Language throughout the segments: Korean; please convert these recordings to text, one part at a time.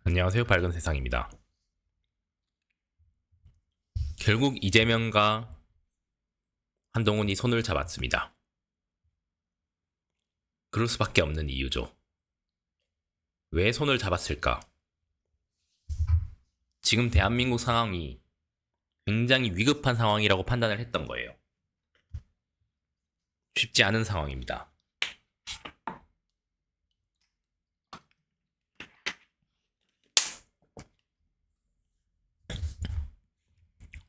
안녕하세요. 밝은 세상입니다. 결국 이재명과 한동훈이 손을 잡았습니다. 그럴 수밖에 없는 이유죠. 왜 손을 잡았을까? 지금 대한민국 상황이 굉장히 위급한 상황이라고 판단을 했던 거예요. 쉽지 않은 상황입니다.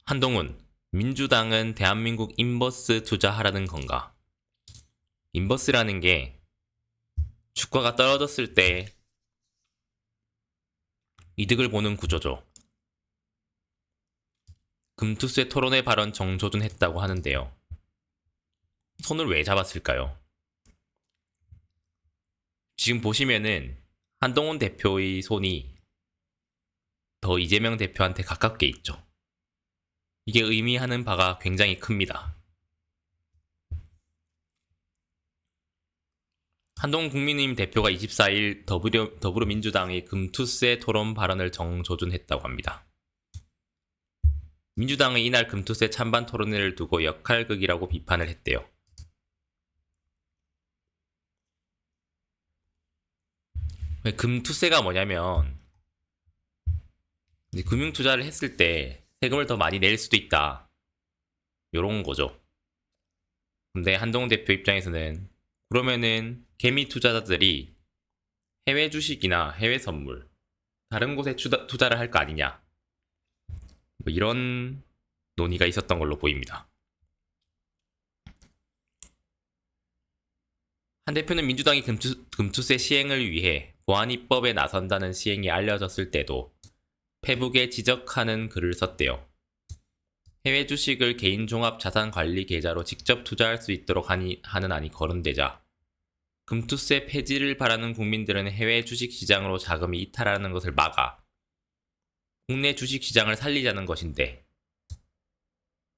한동훈, 민주당은 대한민국 인버스 투자하라는 건가? 인버스라는 게 주가가 떨어졌을 때 이득을 보는 구조죠. 금투세 토론회 발언 정조준했다고 하는데요. 손을 왜 잡았을까요? 지금 보시면은 한동훈 대표의 손이 더 이재명 대표한테 가깝게 있죠. 이게 의미하는 바가 굉장히 큽니다. 한동훈 국민의힘 대표가 24일 더불어민주당의 금투세 토론 발언을 정조준했다고 합니다. 민주당의 이날 금투세 찬반 토론회를 두고 역할극이라고 비판을 했대요. 금투세가 뭐냐면 금융투자를 했을 때 세금을 더 많이 낼 수도 있다. 요런 거죠. 근데 한동훈 대표 입장에서는 그러면은 개미 투자자들이 해외 주식이나 해외 선물, 다른 곳에 투자를 할 거 아니냐. 뭐 이런 논의가 있었던 걸로 보입니다. 한 대표는 민주당이 금투세 시행을 위해 보안입법에 나선다는 시행이 알려졌을 때도 페북에 지적하는 글을 썼대요. 해외 주식을 개인 종합 자산 관리 계좌로 직접 투자할 수 있도록 하는 안이 거론되자 금투세 폐지를 바라는 국민들은 해외 주식 시장으로 자금이 이탈하는 것을 막아 국내 주식 시장을 살리자는 것인데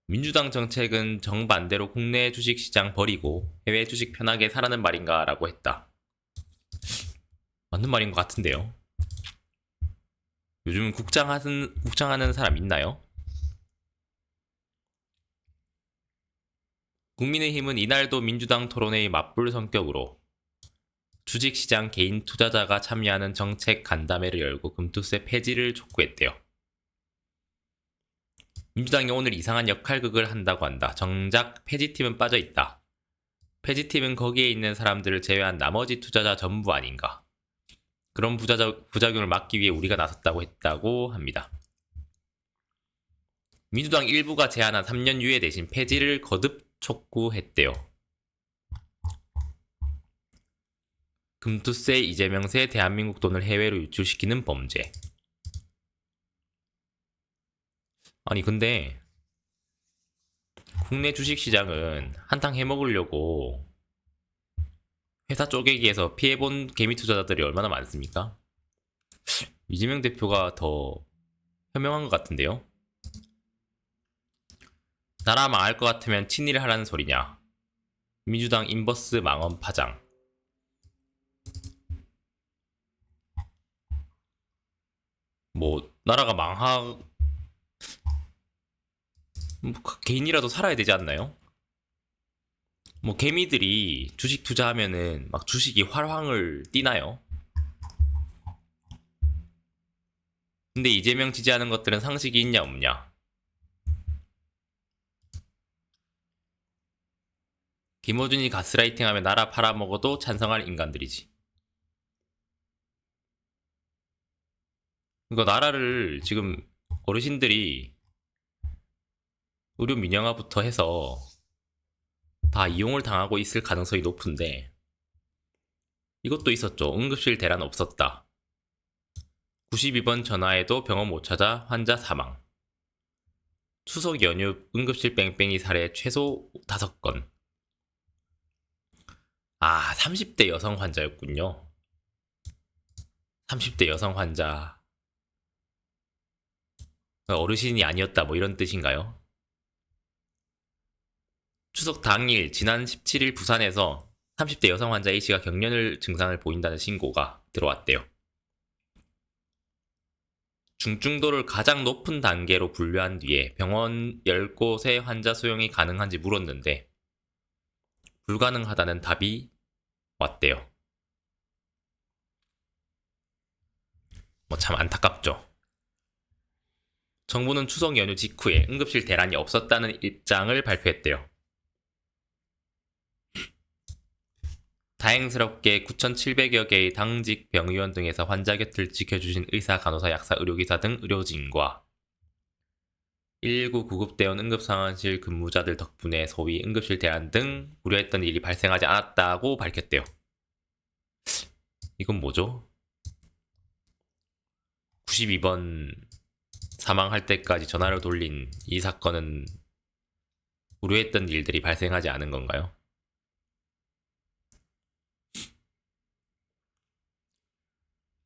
민주당 정책은 정반대로 국내 주식 시장 버리고 해외 주식 편하게 사라는 말인가 라고 했다. 맞는 말인 것 같은데요. 요즘 국장하는 사람 있나요? 국민의힘은 이날도 민주당 토론회의 맞불 성격으로 주식시장 개인 투자자가 참여하는 정책 간담회를 열고 금투세 폐지를 촉구했대요. 민주당이 오늘 이상한 역할극을 한다고 한다. 정작 폐지팀은 빠져있다. 폐지팀은 거기에 있는 사람들을 제외한 나머지 투자자 전부 아닌가. 그런 부작용을 막기 위해 우리가 나섰다고 했다고 합니다. 민주당 일부가 제안한 3년 유예 대신 폐지를 거듭 촉구했대요. 금투세, 이재명세, 대한민국 돈을 해외로 유출시키는 범죄. 아니 근데 국내 주식시장은 한탕 해먹으려고 회사 쪼개기에서 피해본 개미 투자자들이 얼마나 많습니까? 이재명 대표가 더 현명한 것 같은데요? 나라 망할 것 같으면 친일 하라는 소리냐? 민주당 인버스 망언 파장. 뭐 나라가 개인이라도 살아야 되지 않나요? 뭐 개미들이 주식 투자하면은 막 주식이 활황을 띠나요? 근데 이재명 지지하는 것들은 상식이 있냐 없냐? 김어준이 가스라이팅하면 나라 팔아먹어도 찬성할 인간들이지. 이거 나라를 지금 어르신들이 의료 민영화부터 해서 다 이용을 당하고 있을 가능성이 높은데 이것도 있었죠. 응급실 대란 없었다. 92번 전화해도 병원 못 찾아 환자 사망. 추석 연휴 응급실 뺑뺑이 사례 최소 5건. 30대 여성 환자였군요. 30대 여성 환자. 어르신이 아니었다 뭐 이런 뜻인가요? 추석 당일 지난 17일 부산에서 30대 여성 환자 A씨가 경련 증상을 보인다는 신고가 들어왔대요. 중증도를 가장 높은 단계로 분류한 뒤에 병원 10곳의 환자 수용이 가능한지 물었는데 불가능하다는 답이 왔대요. 참 안타깝죠. 정부는 추석 연휴 직후에 응급실 대란이 없었다는 입장을 발표했대요. 다행스럽게 9,700여 개의 당직 병의원 등에서 환자 곁을 지켜주신 의사, 간호사, 약사, 의료기사 등 의료진과 119 구급대원 응급상황실 근무자들 덕분에 소위 응급실 대란 등 우려했던 일이 발생하지 않았다고 밝혔대요. 이건 뭐죠? 92번 사망할 때까지 전화를 돌린 이 사건은 우려했던 일들이 발생하지 않은 건가요?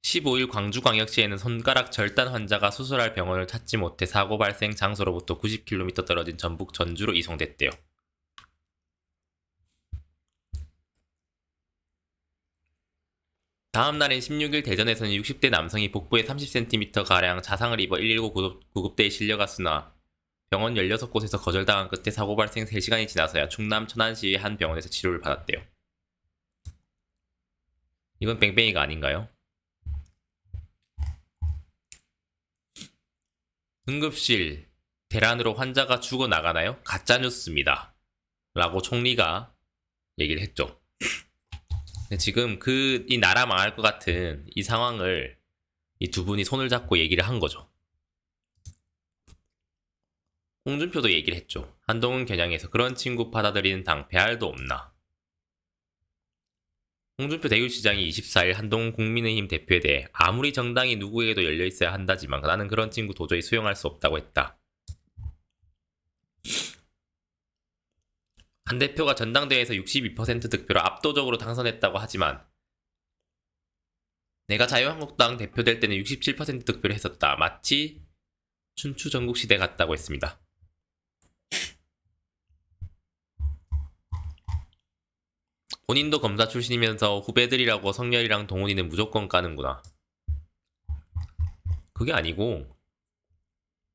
(15일) 광주광역시에는 손가락 절단 환자가 수술할 병원을 찾지 못해 사고 발생 장소로부터 90km 떨어진 전북 전주로 이송됐대요. 다음 날인 16일 대전에서는 60대 남성이 복부에 30cm가량 자상을 입어 119 구급대에 실려갔으나 병원 16곳에서 거절당한 끝에 사고 발생 3시간이 지나서야 충남 천안시의 한 병원에서 치료를 받았대요. 이건 뺑뺑이가 아닌가요? 응급실 대란으로 환자가 죽어나가나요? 가짜뉴스입니다. 라고 총리가 얘기를 했죠. 지금 이 나라 망할 것 같은 이 상황을 이 두 분이 손을 잡고 얘기를 한 거죠. 홍준표도 얘기를 했죠. 한동훈 겨냥해서 그런 친구 받아들이는 당 배알도 없나. 홍준표 대구시장이 24일 한동훈 국민의힘 대표에 대해 아무리 정당이 누구에게도 열려있어야 한다지만 나는 그런 친구 도저히 수용할 수 없다고 했다. 한 대표가 전당대회에서 62% 득표로 압도적으로 당선했다고 하지만 내가 자유한국당 대표 될 때는 67% 득표를 했었다. 마치 춘추 전국시대 같다고 했습니다. 본인도 검사 출신이면서 후배들이라고 성렬이랑 동훈이는 무조건 까는구나. 그게 아니고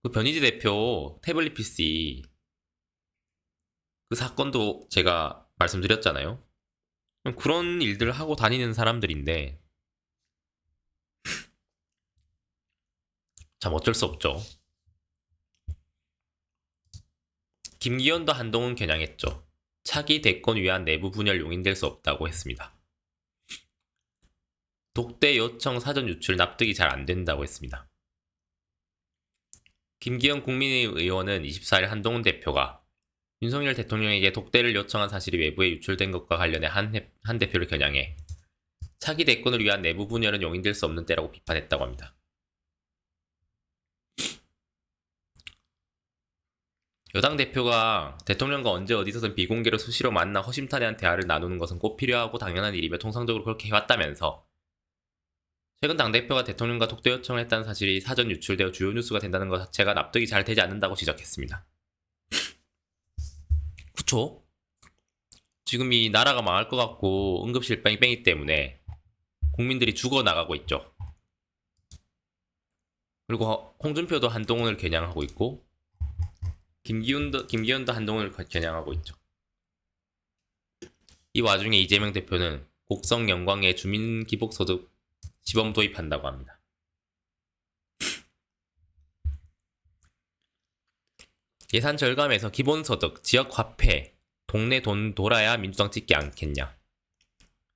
그 변희재 대표 태블릿 PC 그 사건도 제가 말씀드렸잖아요. 그런 일들을 하고 다니는 사람들인데 참 어쩔 수 없죠. 김기현도 한동훈 겨냥했죠. 차기 대권 위한 내부 분열 용인될 수 없다고 했습니다. 독대 요청 사전 유출 납득이 잘 안 된다고 했습니다. 김기현 국민의원은 24일 한동훈 대표가 윤석열 대통령에게 독대를 요청한 사실이 외부에 유출된 것과 관련해 한 대표를 겨냥해 차기 대권을 위한 내부 분열은 용인될 수 없는 때라고 비판했다고 합니다. 여당 대표가 대통령과 언제 어디서든 비공개로 수시로 만나 허심탄회한 대화를 나누는 것은 꼭 필요하고 당연한 일이며 통상적으로 그렇게 해왔다면서 최근 당대표가 대통령과 독대 요청을 했다는 사실이 사전 유출되어 주요 뉴스가 된다는 것 자체가 납득이 잘 되지 않는다고 지적했습니다. 그쵸? 지금 이 나라가 망할 것 같고 응급실 뺑뺑이 때문에 국민들이 죽어나가고 있죠. 그리고 홍준표도 한동훈을 겨냥하고 있고 김기현도 한동훈을 겨냥하고 있죠. 이 와중에 이재명 대표는 곡성 영광에 주민기복소득 시범 도입한다고 합니다. 예산 절감에서 기본소득, 지역화폐, 동네 돈 돌아야 민주당 찍지 않겠냐.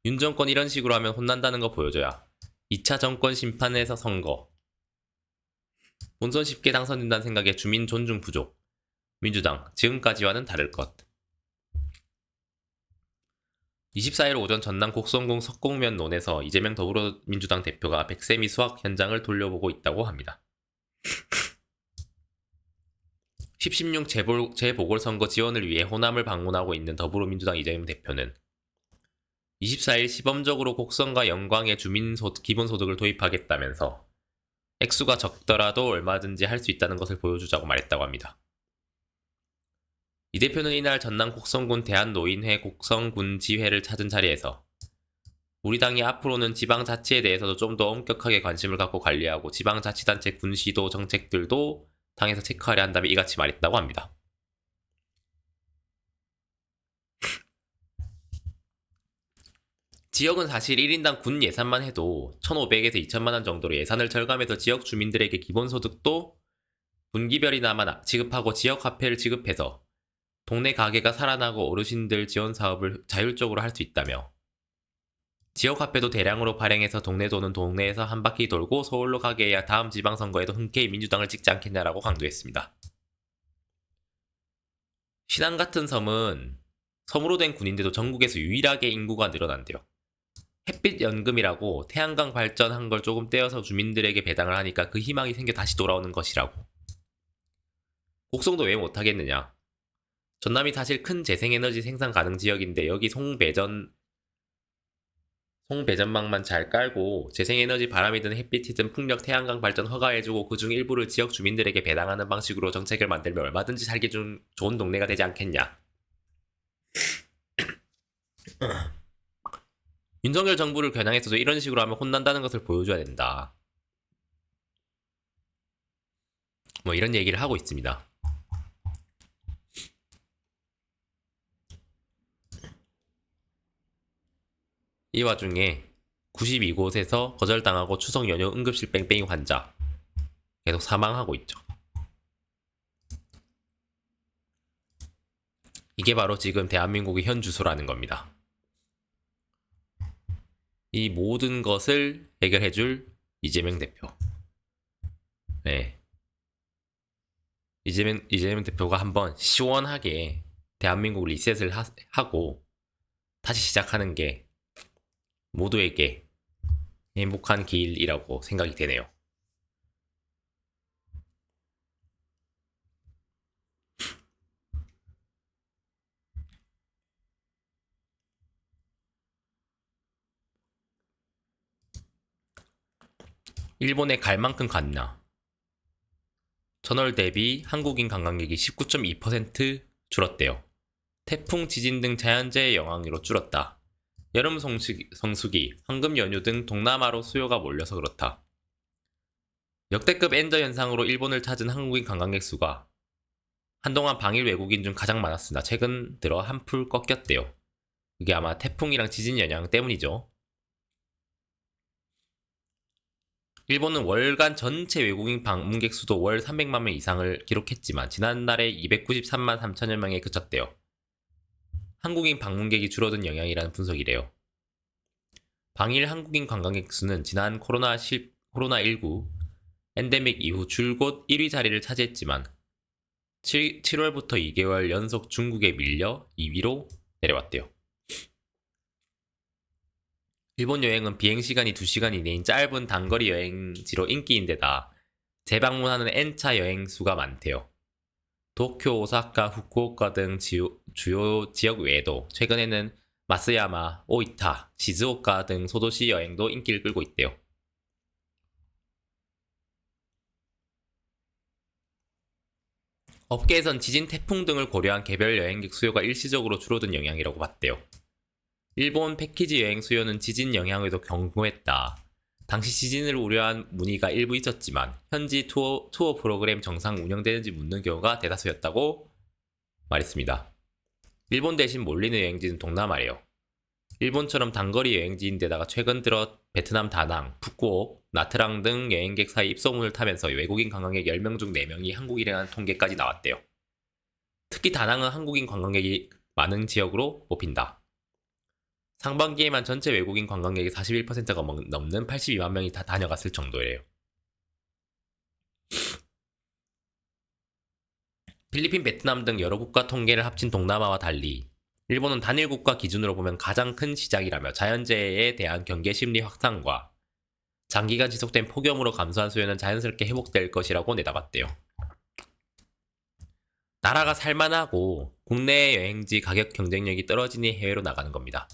윤 정권 이런 식으로 하면 혼난다는 거 보여줘야 2차 정권 심판에서 선거 본선 쉽게 당선된다는 생각에 주민 존중 부족. 민주당 지금까지와는 다를 것. 24일 오전 전남 곡성공 석공면론에서 이재명 더불어민주당 대표가 백세미 수확 현장을 돌려보고 있다고 합니다. 10.16 재보궐선거 지원을 위해 호남을 방문하고 있는 더불어민주당 이재명 대표는 24일 시범적으로 곡성과 영광에 기본소득을 도입하겠다면서 액수가 적더라도 얼마든지 할 수 있다는 것을 보여주자고 말했다고 합니다. 이 대표는 이날 전남 곡성군 대한노인회 곡성군지회를 찾은 자리에서 우리 당이 앞으로는 지방자치에 대해서도 좀 더 엄격하게 관심을 갖고 관리하고 지방자치단체 군시도 정책들도 당에서 체크하려 한다며 이같이 말했다고 합니다. 지역은 사실 1인당 군 예산만 해도 1,500에서 2천만 원 정도로 예산을 절감해서 지역 주민들에게 기본소득도 분기별이나마 지급하고 지역화폐를 지급해서 동네 가게가 살아나고 어르신들 지원 사업을 자율적으로 할 수 있다며 지역화폐도 대량으로 발행해서 동네 도는 동네에서 한 바퀴 돌고 서울로 가게 해야 다음 지방선거에도 흔쾌히 민주당을 찍지 않겠냐라고 강조했습니다. 신안 같은 섬은 섬으로 된 군인데도 전국에서 유일하게 인구가 늘어난대요. 햇빛 연금이라고 태양광 발전한 걸 조금 떼어서 주민들에게 배당을 하니까 그 희망이 생겨 다시 돌아오는 것이라고. 곡성도 왜 못하겠느냐. 전남이 사실 큰 재생에너지 생산 가능 지역인데 여기 송배전망만 잘 깔고 재생에너지 바람이든 햇빛이든 풍력 태양광 발전 허가해주고 그중 일부를 지역 주민들에게 배당하는 방식으로 정책을 만들면 얼마든지 살기 좋은 동네가 되지 않겠냐. 윤석열 정부를 겨냥해서도 이런 식으로 하면 혼난다는 것을 보여줘야 된다. 뭐 이런 얘기를 하고 있습니다. 이 와중에 92곳에서 거절당하고 추석 연휴 응급실 뺑뺑이 환자 계속 사망하고 있죠. 이게 바로 지금 대한민국의 현 주소라는 겁니다. 이 모든 것을 해결해줄 이재명 대표. 네. 이재명 대표가 한번 시원하게 대한민국 리셋을 하고 다시 시작하는 게 모두에게 행복한 길이라고 생각이 되네요. 일본에 갈 만큼 갔나? 전월 대비 한국인 관광객이 19.2% 줄었대요. 태풍, 지진 등 자연재해 영향으로 줄었다. 여름 성수기, 황금 연휴 등 동남아로 수요가 몰려서 그렇다. 역대급 엔저 현상으로 일본을 찾은 한국인 관광객 수가 한동안 방일 외국인 중 가장 많았으나 최근 들어 한풀 꺾였대요. 이게 아마 태풍이랑 지진 영향 때문이죠. 일본은 월간 전체 외국인 방문객 수도 월 300만 명 이상을 기록했지만 지난달에 293만 3천여 명에 그쳤대요. 한국인 방문객이 줄어든 영향이라는 분석이래요. 방일 한국인 관광객 수는 지난 코로나19 엔데믹 이후 줄곧 1위 자리를 차지했지만 7월부터 2개월 연속 중국에 밀려 2위로 내려왔대요. 일본 여행은 비행시간이 2시간 이내인 짧은 단거리 여행지로 인기인데다 재방문하는 N차 여행 수가 많대요. 도쿄, 오사카, 후쿠오카 등 주요 지역 외에도 최근에는 마스야마, 오이타, 시즈오카 등 소도시 여행도 인기를 끌고 있대요. 업계에선 지진, 태풍 등을 고려한 개별 여행객 수요가 일시적으로 줄어든 영향이라고 봤대요. 일본 패키지 여행 수요는 지진 영향에도 경고했다. 당시 지진을 우려한 문의가 일부 있었지만 현지 투어 프로그램 정상 운영되는지 묻는 경우가 대다수였다고 말했습니다. 일본 대신 몰리는 여행지는 동남아래요. 일본처럼 단거리 여행지인데다가 최근 들어 베트남 다낭, 푸꾸옥, 나트랑 등 여행객 사이 입소문을 타면서 외국인 관광객 10명 중 4명이 한국인이라는 통계까지 나왔대요. 특히 다낭은 한국인 관광객이 많은 지역으로 뽑힌다. 상반기에만 전체 외국인 관광객의 41%가 넘는 82만 명이 다 다녀갔을 정도예요. 필리핀, 베트남 등 여러 국가 통계를 합친 동남아와 달리 일본은 단일 국가 기준으로 보면 가장 큰 시장이라며 자연재해에 대한 경계 심리 확산과 장기간 지속된 폭염으로 감소한 수요는 자연스럽게 회복될 것이라고 내다봤대요. 나라가 살만하고 국내 여행지 가격 경쟁력이 떨어지니 해외로 나가는 겁니다.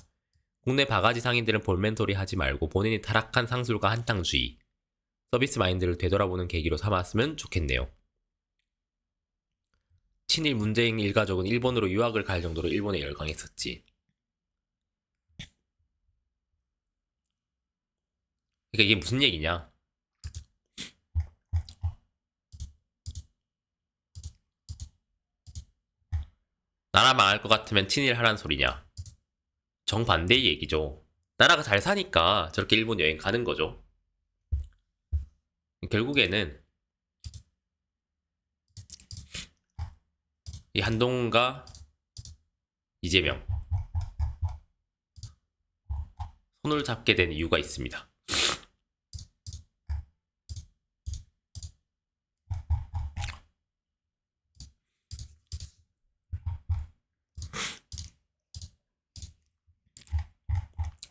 국내 바가지 상인들은 볼멘토리 하지 말고 본인이 타락한 상술과 한탕주의, 서비스 마인드를 되돌아보는 계기로 삼았으면 좋겠네요. 친일 문재인 일가족은 일본으로 유학을 갈 정도로 일본에 열광했었지. 그러니까 이게 무슨 얘기냐? 나라 망할 것 같으면 친일하란 소리냐? 정반대의 얘기죠. 나라가 잘 사니까 저렇게 일본 여행 가는 거죠. 결국에는 이 한동훈과 이재명 손을 잡게 된 이유가 있습니다.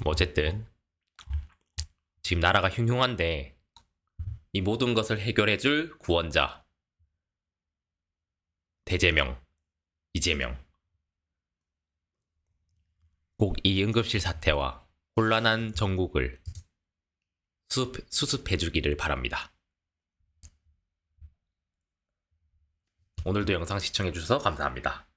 어쨌든 지금 나라가 흉흉한데 이 모든 것을 해결해줄 구원자 대재명, 이재명. 꼭 이 응급실 사태와 혼란한 전국을 수습해주기를 바랍니다. 오늘도 영상 시청해주셔서 감사합니다.